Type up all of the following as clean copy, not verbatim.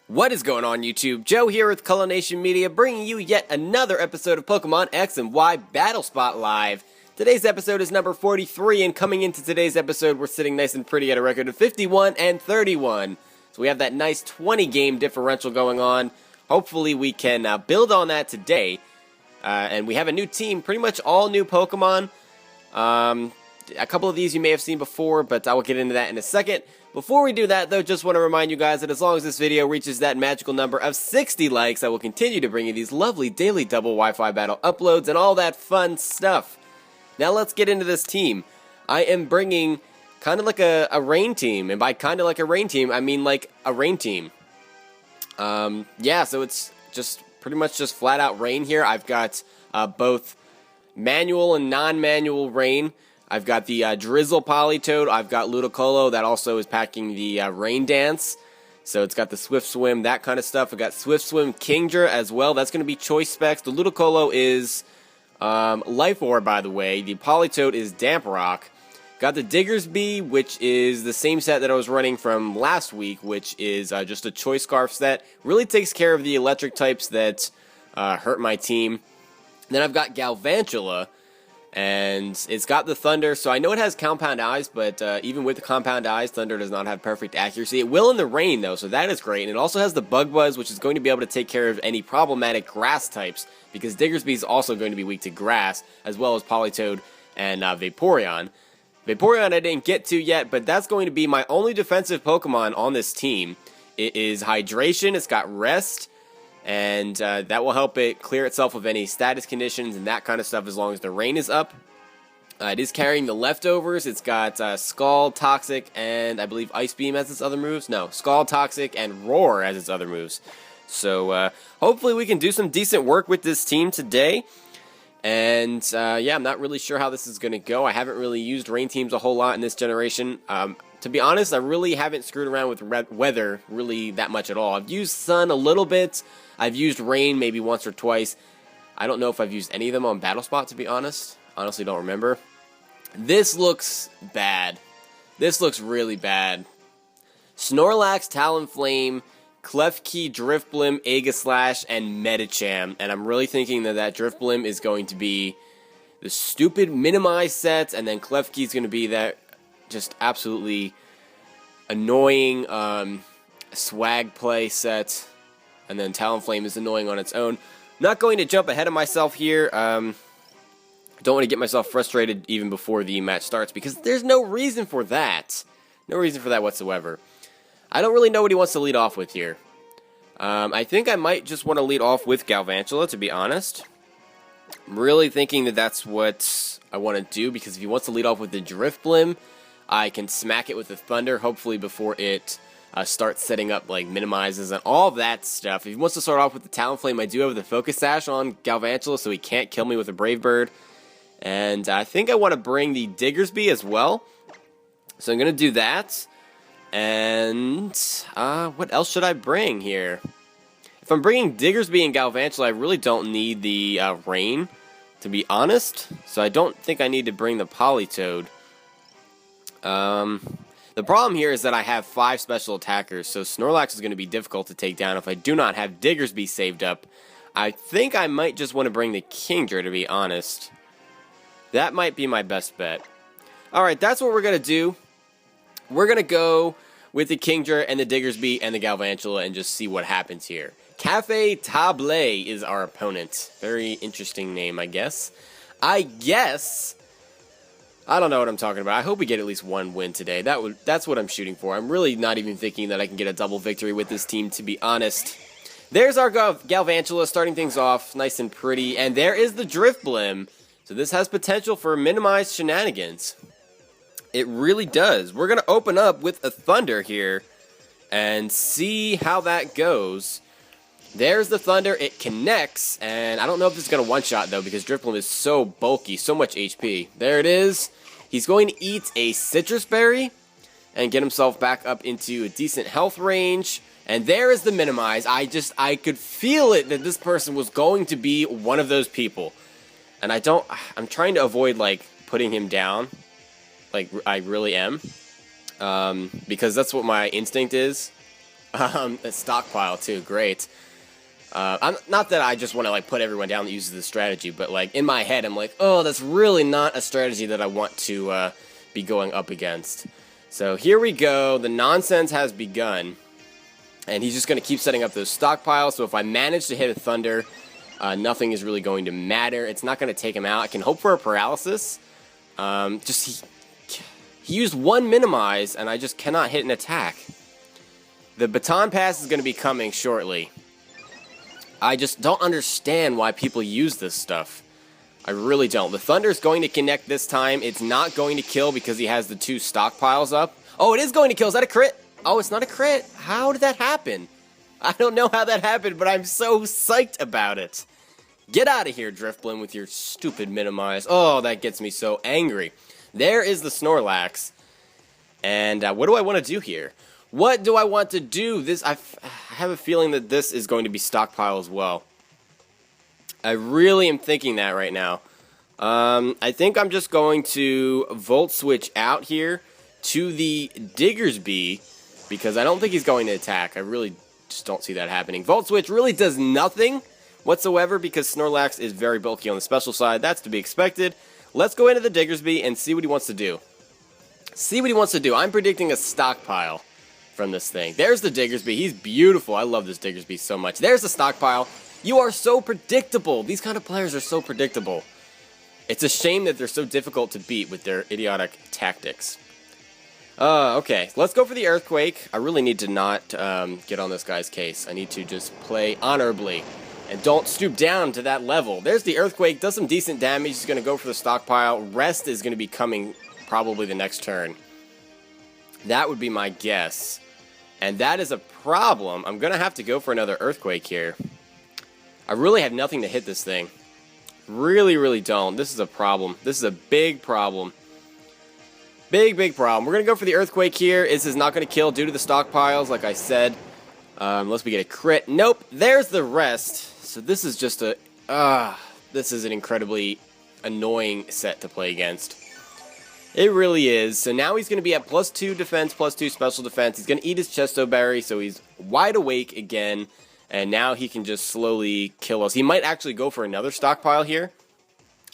What is going on, YouTube? Joe here with Culination Media, bringing you yet another episode of Pokemon X and Y Battle Spot Live. Today's episode is number 43, and coming into today's episode, we're sitting nice and pretty at a record of 51 and 31. So we have that nice 20-game differential going on. Hopefully we can build on that today. And we have a new team, pretty much all new Pokemon. A couple of these you may have seen before, but I will get into that in a second. Before we do that, though, just want to remind you guys that as long as this video reaches that magical number of 60 likes, I will continue to bring you these lovely daily double Wi-Fi battle uploads and all that fun stuff. Now let's get into this team. I am bringing kind of like a rain team, and by kind of like a rain team, I mean like a rain team. Yeah, so it's just pretty much just flat out rain here. I've got both manual and non-manual rain. I've got the Drizzle Politoed. I've got Ludicolo that also is packing the Rain Dance. So it's got the Swift Swim, that kind of stuff. I've got Swift Swim Kingdra as well. That's going to be choice specs. The Ludicolo is Life Orb, by the way. The Politoed is Damp Rock. Got the Diggersby, which is the same set that I was running from last week, which is just a Choice Scarf set. Really takes care of the electric types that hurt my team. Then I've got Galvantula. And it's got the Thunder, so I know it has Compound Eyes, but even with the Compound Eyes, Thunder does not have perfect accuracy. It will in the rain, though, so that is great. And it also has the Bug Buzz, which is going to be able to take care of any problematic grass types, because Diggersby is also going to be weak to grass, as well as Politoed and Vaporeon. Vaporeon I didn't get to yet, but that's going to be my only defensive Pokemon on this team. It is Hydration, it's got Rest, and that will help it clear itself of any status conditions and that kind of stuff as long as the rain is up. It is carrying the leftovers. It's got Scald, Toxic, and I believe Ice Beam as its other moves. No, Scald, Toxic, and Roar as its other moves. So hopefully we can do some decent work with this team today. And yeah, I'm not really sure how this is going to go. I haven't really used rain teams a whole lot in this generation. To be honest, I really haven't screwed around with weather really that much at all. I've used sun a little bit. I've used rain maybe once or twice. I don't know if I've used any of them on Battle Spot, to be honest. Honestly, don't remember. This looks bad. This looks really bad. Snorlax, Talonflame, Klefki, Drifblim, Aegislash, and Medicham. And I'm really thinking that Drifblim is going to be the stupid minimize set, and then Klefki is going to be that just absolutely annoying swag play set. And then Talonflame is annoying on its own. Not going to jump ahead of myself here. Don't want to get myself frustrated even before the match starts, because there's no reason for that. No reason for that whatsoever. I don't really know what he wants to lead off with here. I think I might just want to lead off with Galvantula, to be honest. I'm really thinking that that's what I want to do, because if he wants to lead off with the Drifblim, I can smack it with the Thunder, hopefully before it starts setting up like minimizes and all that stuff. If he wants to start off with the Talonflame, I do have the Focus Sash on Galvantula, so he can't kill me with a Brave Bird. And I think I want to bring the Diggersby as well. So I'm going to do that. And what else should I bring here? If I'm bringing Diggersby and Galvantula, I really don't need the Rain, to be honest. So I don't think I need to bring the Politoed. The problem here is that I have 5 special attackers, so Snorlax is going to be difficult to take down if I do not have Diggersby saved up. I think I might just want to bring the Kingdra, to be honest. That might be my best bet. Alright, that's what we're going to do. We're going to go with the Kingdra and the Diggersby and the Galvantula and just see what happens here. Cafe Table is our opponent. Very interesting name, I guess. I don't know what I'm talking about. I hope we get at least one win today. That's what I'm shooting for. I'm really not even thinking that I can get a double victory with this team, to be honest. There's our Galvantula starting things off nice and pretty. And there is the Drifblim. So this has potential for minimized shenanigans. It really does. We're going to open up with a Thunder here and see how that goes. There's the Thunder. It connects. And I don't know if this is going to one-shot, though, because Drifblim is so bulky, so much HP. There it is. He's going to eat a Citrus Berry and get himself back up into a decent health range. And there is the minimize. I could feel it that this person was going to be one of those people. And I'm trying to avoid, like, putting him down. Like, I really am. Because that's what my instinct is. A stockpile too, great. I'm not that I just want to like put everyone down that uses this strategy, but like in my head I'm like, oh, that's really not a strategy that I want to be going up against. So here we go, the nonsense has begun, and he's just going to keep setting up those stockpiles. So if I manage to hit a Thunder, nothing is really going to matter. It's not going to take him out. I can hope for a paralysis. He used one minimize, and I just cannot hit an attack. The baton pass is going to be coming shortly. I just don't understand why people use this stuff. I really don't. The Thunder is going to connect this time. It's not going to kill because he has the 2 stockpiles up. Oh, it is going to kill. Is that a crit? Oh, it's not a crit. How did that happen? I don't know how that happened, but I'm so psyched about it. Get out of here, Drifblim, with your stupid minimize. Oh, that gets me so angry. There is the Snorlax. And what do I want to do here? What do I want to do? I have a feeling that this is going to be stockpile as well. I really am thinking that right now. I think I'm just going to Volt Switch out here to the Diggersby, because I don't think he's going to attack. I really just don't see that happening. Volt Switch really does nothing whatsoever because Snorlax is very bulky on the special side. That's to be expected. Let's go into the Diggersby and see what he wants to do. See what he wants to do. I'm predicting a stockpile from this thing. There's the Diggersby. He's beautiful. I love this Diggersby so much. There's the stockpile. You are so predictable. These kind of players are so predictable. It's a shame that they're so difficult to beat with their idiotic tactics. Okay. Let's go for the Earthquake. I really need to not get on this guy's case. I need to just play honorably and don't stoop down to that level. There's the Earthquake. Does some decent damage. He's going to go for the stockpile. Rest is going to be coming probably the next turn. That would be my guess. And that is a problem. I'm going to have to go for another Earthquake here. I really have nothing to hit this thing. Really, really don't. This is a problem. This is a big problem. Big, big problem. We're going to go for the Earthquake here. This is not going to kill due to the stockpiles, like I said. Unless we get a crit. Nope. There's the rest. So this is just a... this is an incredibly annoying set to play against. It really is. So now he's going to be at +2 defense, +2 special defense. He's going to eat his Chesto Berry, so he's wide awake again. And now he can just slowly kill us. He might actually go for another stockpile here,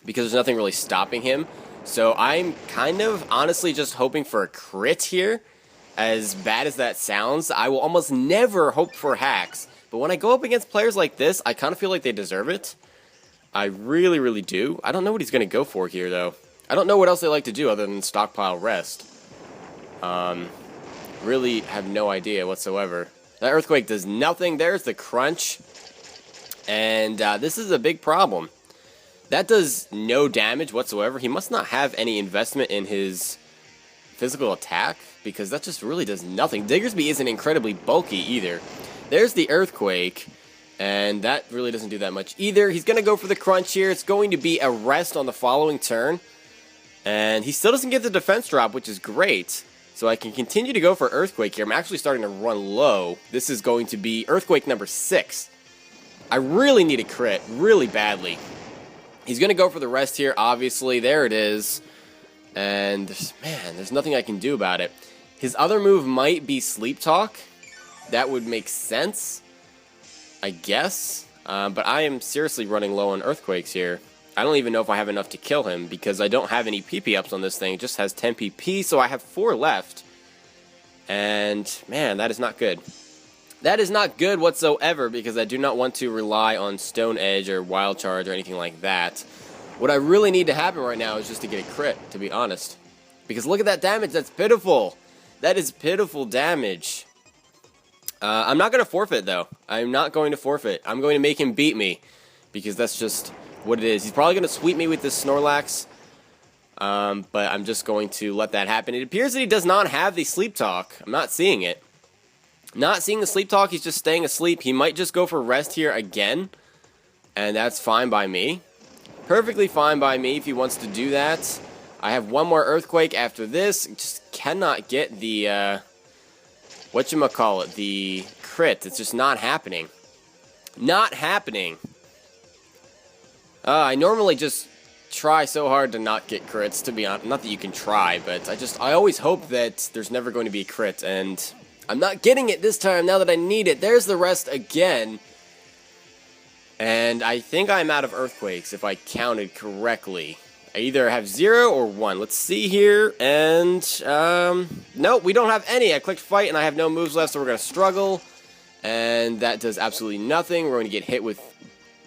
because there's nothing really stopping him. So I'm kind of honestly just hoping for a crit here. As bad as that sounds, I will almost never hope for hacks. But when I go up against players like this, I kind of feel like they deserve it. I really, really do. I don't know what he's going to go for here, though. I don't know what else they like to do other than stockpile rest. Really have no idea whatsoever. That Earthquake does nothing. There's the Crunch. And this is a big problem. That does no damage whatsoever. He must not have any investment in his physical attack, because that just really does nothing. Diggersby isn't incredibly bulky either. There's the Earthquake, and that really doesn't do that much either. He's going to go for the Crunch here. It's going to be a rest on the following turn. And he still doesn't get the defense drop, which is great. So I can continue to go for Earthquake here. I'm actually starting to run low. This is going to be Earthquake number 6. I really need a crit, really badly. He's going to go for the rest here, obviously. There it is. And, man, there's nothing I can do about it. His other move might be Sleep Talk. That would make sense, I guess. But I am seriously running low on Earthquakes here. I don't even know if I have enough to kill him, because I don't have any PP ups on this thing. It just has 10 PP, so I have 4 left. And, man, that is not good. That is not good whatsoever, because I do not want to rely on Stone Edge or Wild Charge or anything like that. What I really need to happen right now is just to get a crit, to be honest. Because look at that damage, that's pitiful. That is pitiful damage. I'm not going to forfeit, though. I'm not going to forfeit. I'm going to make him beat me, because that's just what it is. He's probably going to sweep me with this Snorlax, but I'm just going to let that happen. It appears that he does not have the Sleep Talk. I'm not seeing it. Not seeing the Sleep Talk, he's just staying asleep. He might just go for rest here again, and that's fine by me. Perfectly fine by me if he wants to do that. I have one more Earthquake after this. Just cannot get the, whatchamacallit, the crit. It's just not happening. Not happening. I normally just try so hard to not get crits, to be honest. Not that you can try, but I always hope that there's never going to be a crit, and I'm not getting it this time now that I need it. There's the rest again. And I think I'm out of earthquakes if I counted correctly. I either have 0 or 1. Let's see here. And, no, we don't have any. I clicked fight and I have no moves left, so we're going to struggle. And that does absolutely nothing. We're going to get hit with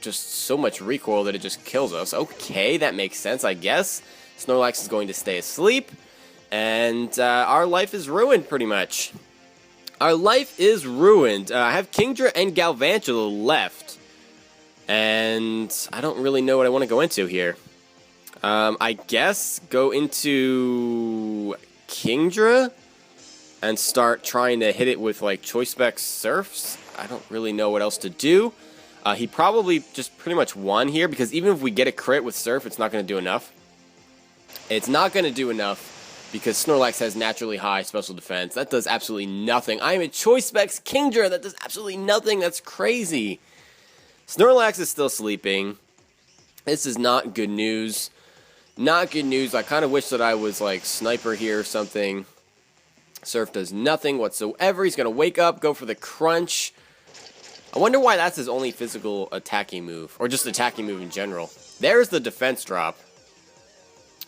just so much recoil that it just kills us. Okay, that makes sense, I guess. Snorlax is going to stay asleep. And our life is ruined, pretty much. Our life is ruined. I have Kingdra and Galvantula left. And I don't really know what I want to go into here. I guess go into Kingdra and start trying to hit it with, like, Choice Spec Surfs. I don't really know what else to do. He probably just pretty much won here, because even if we get a crit with Surf, it's not going to do enough. It's not going to do enough, because Snorlax has naturally high special defense. That does absolutely nothing. I am a Choice Specs Kingdra. That does absolutely nothing. That's crazy. Snorlax is still sleeping. This is not good news. Not good news. I kind of wish that I was, like, Sniper here or something. Surf does nothing whatsoever. He's going to wake up, go for the crunch. I wonder why that's his only physical attacking move, or just attacking move in general. There's the defense drop.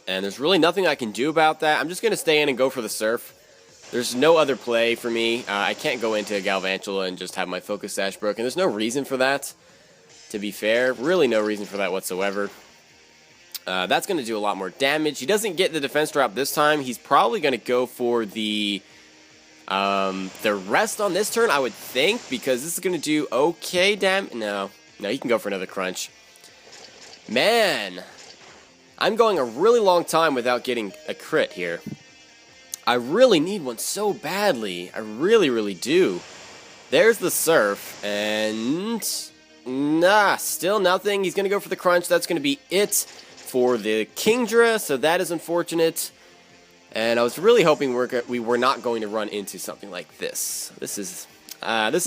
And there's really nothing I can do about that. I'm just going to stay in and go for the Surf. There's no other play for me. I can't go into Galvantula and just have my Focus Sash broken. There's no reason for that, to be fair. Really no reason for that whatsoever. That's going to do a lot more damage. He doesn't get the defense drop this time. He's probably going to go for the rest on this turn, I would think, because this is going to do okay damage. No, he can go for another crunch. Man, I'm going a really long time without getting a crit here. I really need one so badly. I really, really do. There's the Surf, and still nothing. He's going to go for the crunch. That's going to be it for the Kingdra, so that is unfortunate. And I was really hoping we were not going to run into something like this. This is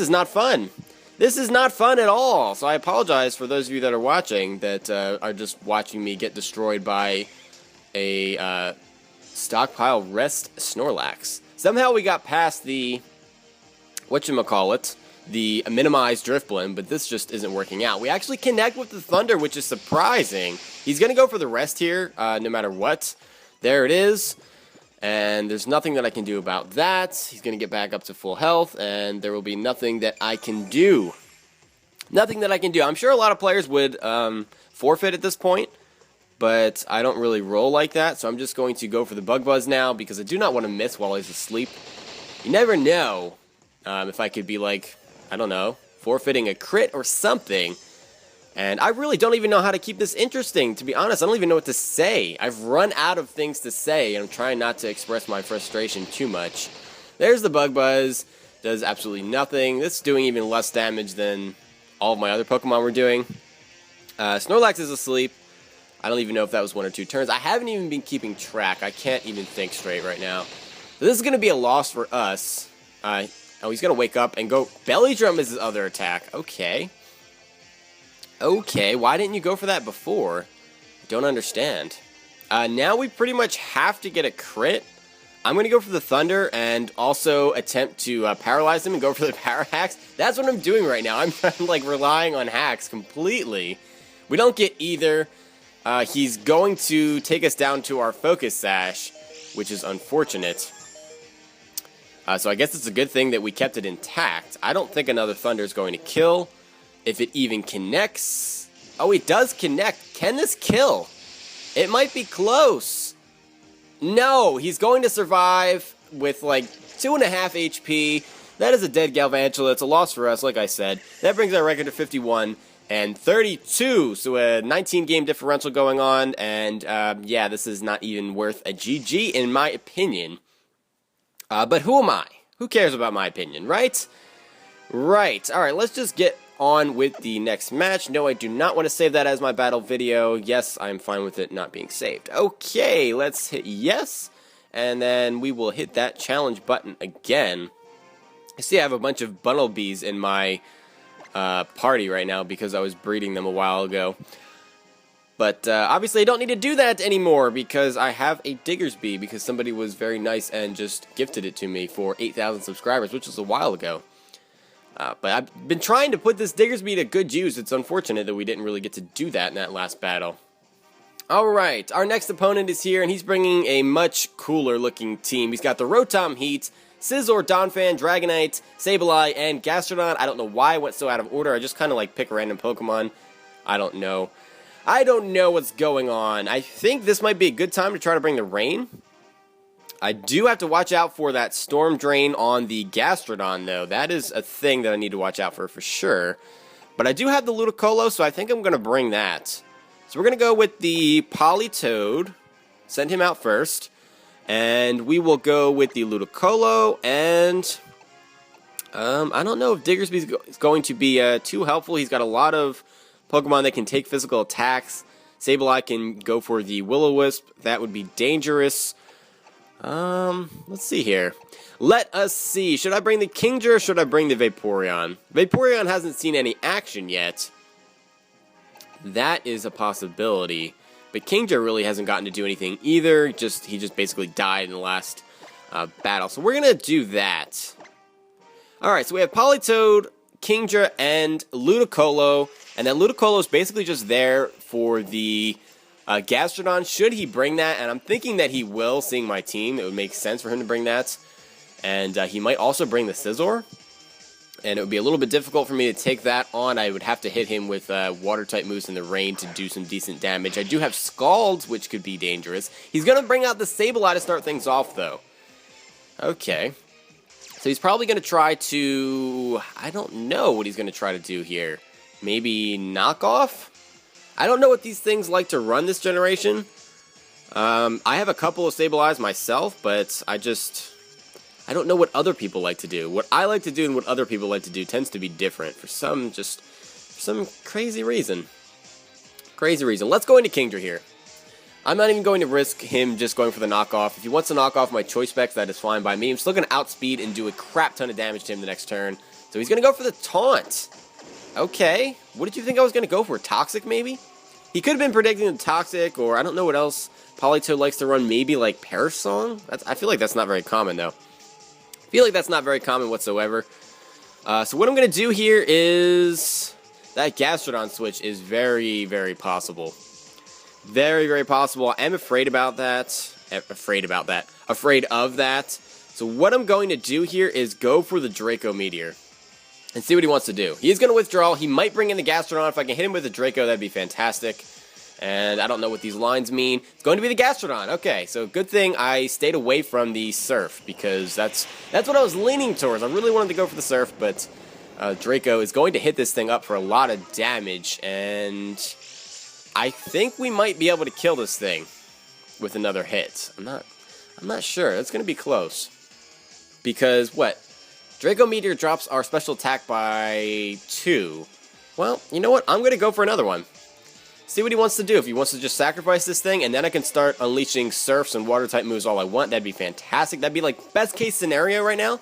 not fun. This is not fun at all. So I apologize for those of you that are watching that are just watching me get destroyed by a stockpile rest Snorlax. Somehow we got past the whatchamacallit, the minimized Drifblim, but this just isn't working out. We actually connect with the Thunder, which is surprising. He's going to go for the rest here, no matter what. There it is. And there's nothing that I can do about that. He's going to get back up to full health, and there will be nothing that I can do. Nothing that I can do. I'm sure a lot of players would forfeit at this point, but I don't really roll like that, so I'm just going to go for the Bug Buzz now, because I do not want to miss while he's asleep. You never know if I could be, like, I don't know, forfeiting a crit or something. And I really don't even know how to keep this interesting, to be honest. I don't even know what to say. I've run out of things to say, and I'm trying not to express my frustration too much. There's the Bug Buzz. Does absolutely nothing. This is doing even less damage than all of my other Pokemon were doing. Snorlax is asleep. I don't even know if that was 1 or 2 turns. I haven't even been keeping track. I can't even think straight right now. So this is going to be a loss for us. Oh, he's going to wake up and go. Belly Drum is his other attack. Okay. Okay, why didn't you go for that before? I don't understand. Now we pretty much have to get a crit. I'm going to go for the Thunder and also attempt to paralyze him and go for the Power Hacks. That's what I'm doing right now. I'm like relying on hacks completely. We don't get either. He's going to take us down to our Focus Sash, which is unfortunate. So I guess it's a good thing that we kept it intact. I don't think another Thunder is going to kill. If it even connects. Oh, it does connect. Can this kill? It might be close. No, he's going to survive with like 2.5 HP. That is a dead Galvantula. It's a loss for us, like I said. That brings our record to 51 and 32. So a 19 game differential going on. And yeah, this is not even worth a GG in my opinion. But who am I? Who cares about my opinion, right? Right. All right, let's just get on with the next match. No, I do not want to save that as my battle video. Yes, I'm fine with it not being saved. Okay, let's hit yes, and then we will hit that challenge button again. I see I have a bunch of bumblebees in my party right now because I was breeding them a while ago. But obviously I don't need to do that anymore because I have a Diggersby because somebody was very nice and just gifted it to me for 8,000 subscribers, which was a while ago. But I've been trying to put this Diggersby to good use. It's unfortunate that we didn't really get to do that in that last battle. Alright, our next opponent is here, and he's bringing a much cooler looking team. He's got the Rotom Heat, Scizor, Donphan, Dragonite, Sableye, and Gastrodon. I don't know why I went so out of order. I just kind of like pick random Pokemon. I don't know. I don't know what's going on. I think this might be a good time to try to bring the rain. I do have to watch out for that Storm Drain on the Gastrodon, though. That is a thing that I need to watch out for sure. But I do have the Ludicolo, so I think I'm going to bring that. So we're going to go with the Politoed. Send him out first. And we will go with the Ludicolo, and I don't know if Diggersby is going to be too helpful. He's got a lot of Pokemon that can take physical attacks. Sableye can go for the Will-O-Wisp. That would be dangerous. Let's see here. Let us see. Should I bring the Kingdra or should I bring the Vaporeon? Vaporeon hasn't seen any action yet. That is a possibility. But Kingdra really hasn't gotten to do anything either. He just basically died in the last battle. So we're going to do that. Alright, so we have Politoed, Kingdra, and Ludicolo. And that Ludicolo is basically just there for the Gastrodon. Should he bring that? And I'm thinking that he will, seeing my team. It would make sense for him to bring that. And he might also bring the Scizor. And it would be a little bit difficult for me to take that on. I would have to hit him with Water-type moves in the rain to do some decent damage. I do have Scalds, which could be dangerous. He's going to bring out the Sableye to start things off, though. Okay. So he's probably going to try to... I don't know what he's going to try to do here. Maybe knock off? I don't know what these things like to run this generation. I have a couple of Sableyes myself, but I don't know what other people like to do. What I like to do and what other people like to do tends to be different for some crazy reason. Let's go into Kingdra here. I'm not even going to risk him just going for the knockoff. If he wants to knock off my choice specs, that is fine by me. I'm still going to outspeed and do a crap ton of damage to him the next turn. So he's going to go for the taunt. Okay. What did you think I was going to go for? Toxic, maybe? He could have been predicting the Toxic, or I don't know what else Politoed likes to run. Maybe like Perish Song? I feel like that's not very common, though. I feel like that's not very common whatsoever. So what I'm going to do here is... That Gastrodon switch is very, very possible. Very, very possible. I am afraid about that. Afraid of that. So what I'm going to do here is go for the Draco Meteor. And see what he wants to do. He's going to withdraw. He might bring in the Gastrodon. If I can hit him with the Draco, that'd be fantastic. And I don't know what these lines mean. It's going to be the Gastrodon. Okay, so good thing I stayed away from the Surf, because that's what I was leaning towards. I really wanted to go for the Surf, but Draco is going to hit this thing up for a lot of damage, and I think we might be able to kill this thing with another hit. I'm not sure. It's going to be close. Because what? Draco Meteor drops our special attack by 2. Well, you know what? I'm going to go for another one. See what he wants to do. If he wants to just sacrifice this thing, and then I can start unleashing Surfs and Water-type moves all I want, that'd be fantastic. That'd be like best case scenario right now.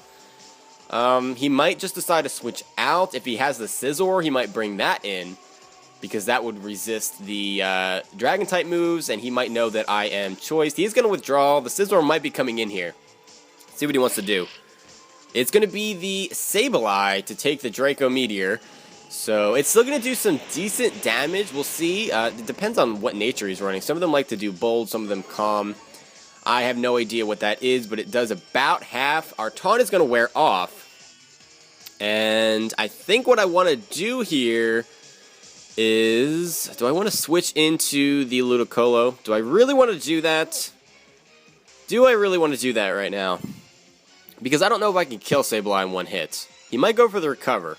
He might just decide to switch out. If he has the Scizor, he might bring that in, because that would resist the Dragon-type moves, and he might know that I am choiced. He's going to withdraw. The Scizor might be coming in here. See what he wants to do. It's going to be the Sableye to take the Draco Meteor. So it's still going to do some decent damage. We'll see. It depends on what nature he's running. Some of them like to do bold, some of them calm. I have no idea what that is, but it does about half. Our taunt is going to wear off. And I think what I want to do here is... Do I want to switch into the Ludicolo? Do I really want to do that? Do I really want to do that right now? Because I don't know if I can kill Sableye in one hit. He might go for the Recover.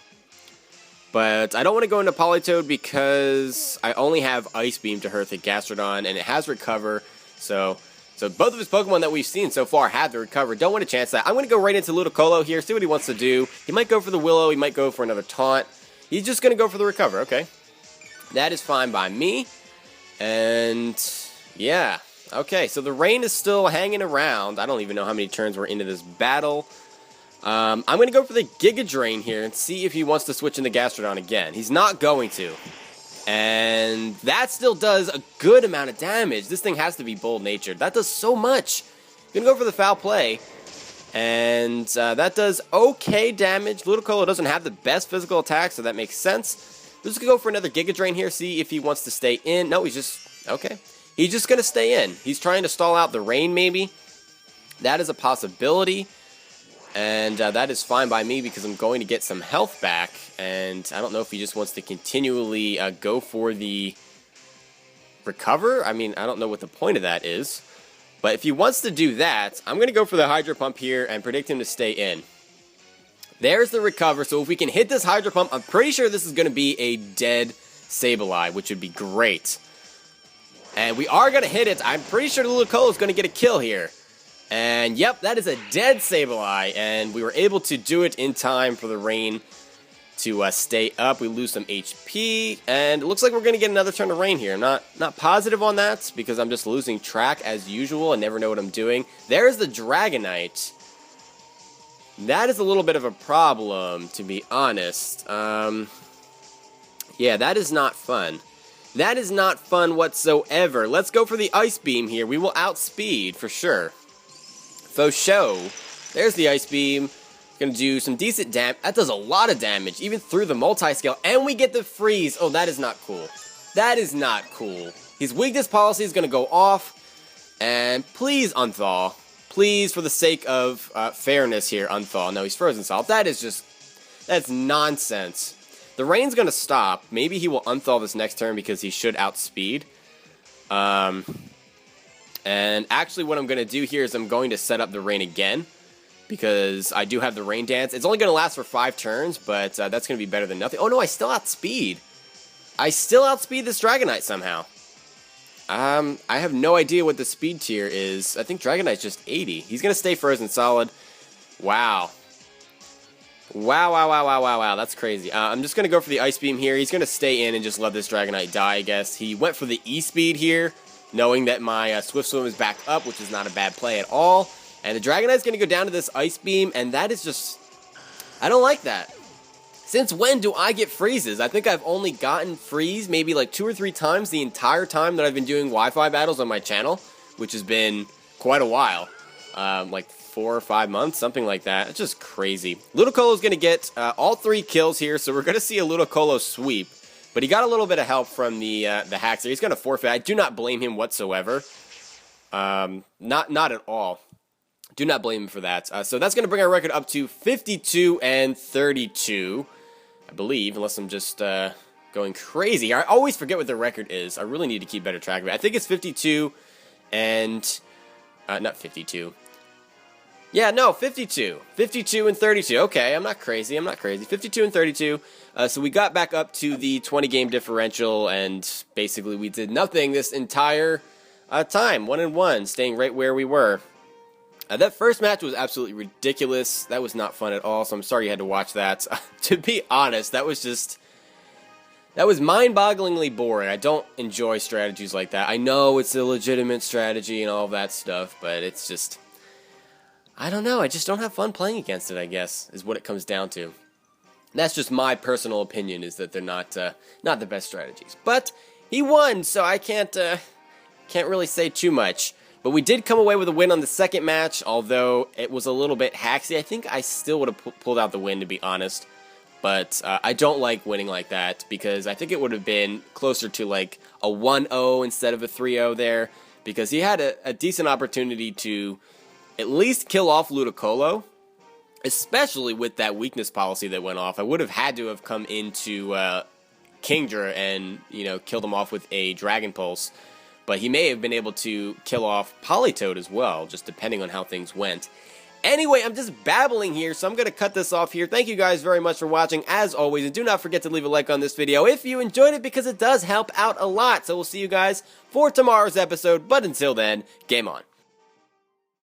But I don't want to go into Politoed because I only have Ice Beam to hurt the Gastrodon, and it has Recover. So both of his Pokemon that we've seen so far have the Recover. Don't want to chance that. I'm going to go right into Ludicolo here, see what he wants to do. He might go for the Willow. He might go for another Taunt. He's just going to go for the Recover. Okay. That is fine by me. And yeah. Okay, so the rain is still hanging around. I don't even know how many turns we're into this battle. I'm going to go for the Giga Drain here and see if he wants to switch into Gastrodon again. He's not going to. And that still does a good amount of damage. This thing has to be bold-natured. That does so much. Gonna go for the foul play. And that does okay damage. Ludicolo doesn't have the best physical attack, so that makes sense. We're just gonna go for another Giga Drain here, see if he wants to stay in. No, he's just... okay. He's just gonna stay in. He's trying to stall out the rain, maybe. That is a possibility. And that is fine by me because I'm going to get some health back. And I don't know if he just wants to continually go for the recover. I mean, I don't know what the point of that is. But if he wants to do that, I'm going to go for the Hydro Pump here and predict him to stay in. There's the recover. So if we can hit this Hydro Pump, I'm pretty sure this is going to be a dead Sableye, which would be great. And we are going to hit it. I'm pretty sure the Ludicolo is going to get a kill here. And yep, that is a dead Sableye, and we were able to do it in time for the rain to stay up. We lose some HP, and it looks like we're going to get another turn of rain here. I'm not positive on that, because I'm just losing track as usual and never know what I'm doing. There's the Dragonite. That is a little bit of a problem, to be honest. Yeah, that is not fun. That is not fun whatsoever. Let's go for the Ice Beam here. We will outspeed, for sure. Faux show. There's the Ice Beam. Gonna do some decent damage. That does a lot of damage, even through the multi-scale. And we get the freeze. Oh, that is not cool. That is not cool. His weakness policy is gonna go off. And please unthaw. Please, for the sake of fairness here, unthaw. No, he's frozen solid. That is just... that's nonsense. The rain's gonna stop. Maybe he will unthaw this next turn because he should outspeed. And actually what I'm going to do here is I'm going to set up the rain again, because I do have the rain dance. It's only going to last for 5 turns, but that's going to be better than nothing. Oh no, I still outspeed. I still outspeed this Dragonite somehow. I have no idea what the speed tier is. I think Dragonite's just 80. He's going to stay frozen solid. Wow. Wow, that's crazy. I'm just going to go for the Ice Beam here. He's going to stay in and just let this Dragonite die, I guess. He went for the E-Speed here, knowing that my Swift Swim is back up, which is not a bad play at all. And the Dragonite's going to go down to this Ice Beam, and that is just... I don't like that. Since when do I get freezes? I think I've only gotten freeze maybe like 2 or 3 times the entire time that I've been doing Wi-Fi battles on my channel, which has been quite a while. Like 4 or 5 months, something like that. It's just crazy. Ludicolo's going to get all 3 kills here, so we're going to see a Ludicolo sweep. But he got a little bit of help from the hacks there. He's going to forfeit. I do not blame him whatsoever. Not at all. Do not blame him for that. So that's going to bring our record up to 52 and 32, I believe, unless I'm just going crazy. I always forget what the record is. I really need to keep better track of it. I think it's 52 and... not 52. Yeah, no, 52. 52 and 32. Okay, I'm not crazy. 52 and 32. So we got back up to the 20-game differential, and basically we did nothing this entire time. 1-1, staying right where we were. That first match was absolutely ridiculous. That was not fun at all, so I'm sorry you had to watch that. To be honest, that was mind-bogglingly boring. I don't enjoy strategies like that. I know it's a legitimate strategy and all of that stuff, but it's just... I don't know, I just don't have fun playing against it, I guess, is what it comes down to. That's just my personal opinion, is that they're not the best strategies. But he won, so I can't really say too much. But we did come away with a win on the second match, although it was a little bit hacksy. I think I still would have pulled out the win, to be honest. But I don't like winning like that, because I think it would have been closer to like a 1-0 instead of a 3-0 there, because he had a decent opportunity to at least kill off Ludicolo, especially with that weakness policy that went off. I would have had to have come into Kingdra and, killed him off with a Dragon Pulse. But he may have been able to kill off Politoed as well, just depending on how things went. Anyway, I'm just babbling here, so I'm going to cut this off here. Thank you guys very much for watching, as always, and do not forget to leave a like on this video if you enjoyed it, because it does help out a lot. So we'll see you guys for tomorrow's episode, but until then, game on.